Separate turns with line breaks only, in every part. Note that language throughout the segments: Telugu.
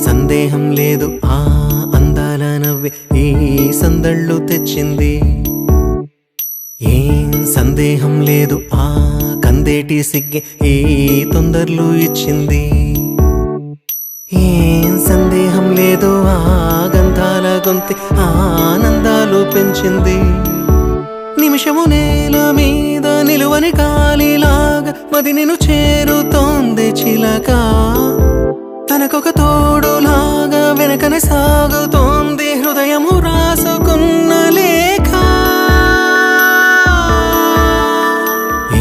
సందేహం లేదు ఆ అందాల నవ్వే ఈ సందళ్ళు తెచ్చింది. ఏం సందేహం లేదు ఆ కందేటి సిగ్గే ఈ తొందరలు ఇచ్చింది. ఏం సందేహం లేదు ఆ గంధాల గొంతి ఆనందాలు పెంచింది. నిమిషము నేల మీద నిలువని గాలిలాగా మది నిన్ను చేరుతోంది చిలక. తనకొక తోడులాగా వెనకనే సాగుతోంది హృదయము రాసుకున్న లేఖ.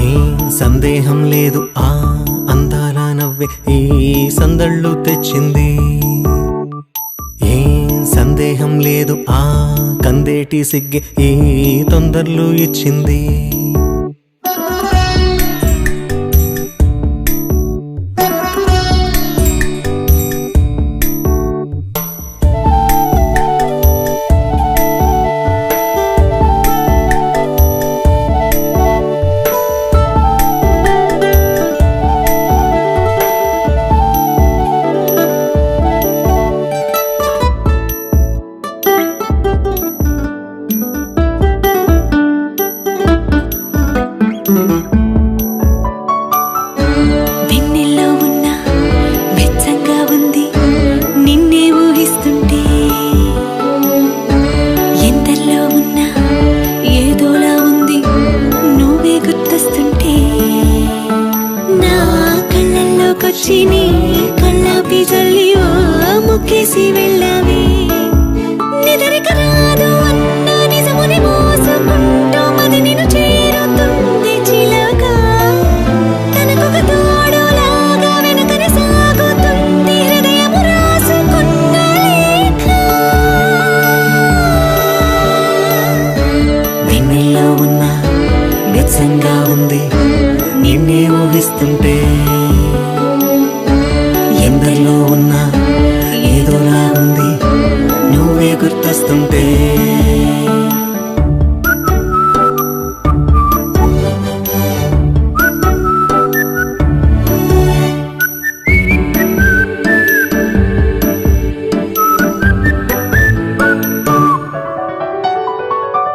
ఏం సందేహం లేదు ఆ అందాల నవ్వే ఈ సందళ్ళు తెచ్చింది. ఏం సందేహం లేదు ఆ కందేటి సిగ్గే ఈ తొందరలు ఇచ్చింది.
వెన్నెల్లో ఉన్న వెచ్చంగా ఉంది నిన్నే ఊహిస్తుంటే. ఎందల్లో ఉన్న ఏదోలా ఉంది నువ్వే గుర్తొస్తుంటే. నా కళ్ళల్లోకొచ్చి నీ కళ్ళాపి జల్లి ఓ ముక్కేసి వెళ్ళావే. నిదరిక రాదు అన్న నిజముని మోసుకుంటూ మది నిన్ను చేరుతుంది చిలక. తనకొక తోడులాగా వెనుకనే సాగుతుంది హృదయము రాసుకున్న లేఖ.
వెన్నెల్లో ఉన్న వెచ్చంగా ఉంది నిన్నే ఊహిస్తుంటే. ఎందరిలో ఉన్న ఏదోలా ఉంది నువ్వే గుర్తొస్తుంటే.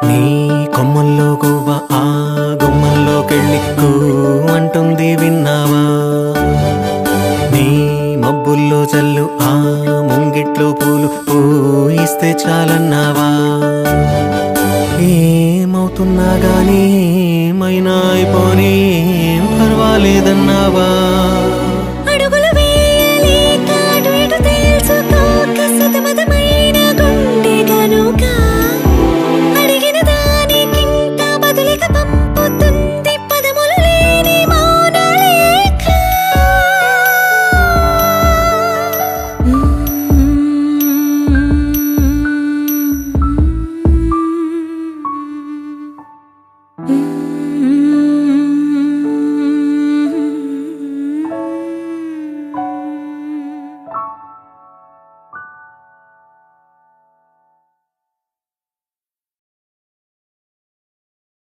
నీ కొమ్మల్లో గువ్వ ఆ గుమ్మల్లోకెళ్ళి కూ అంటుంది విన్నావా. నీ మబ్బుల్లో చల్లు ఆ ముంగిట్లో పూలు పూయిస్తే చాలన్నావా. ఏమవుతున్నా గానీ ఏమైనా అయిపోనీ ఏం పర్వాలేదన్నావా.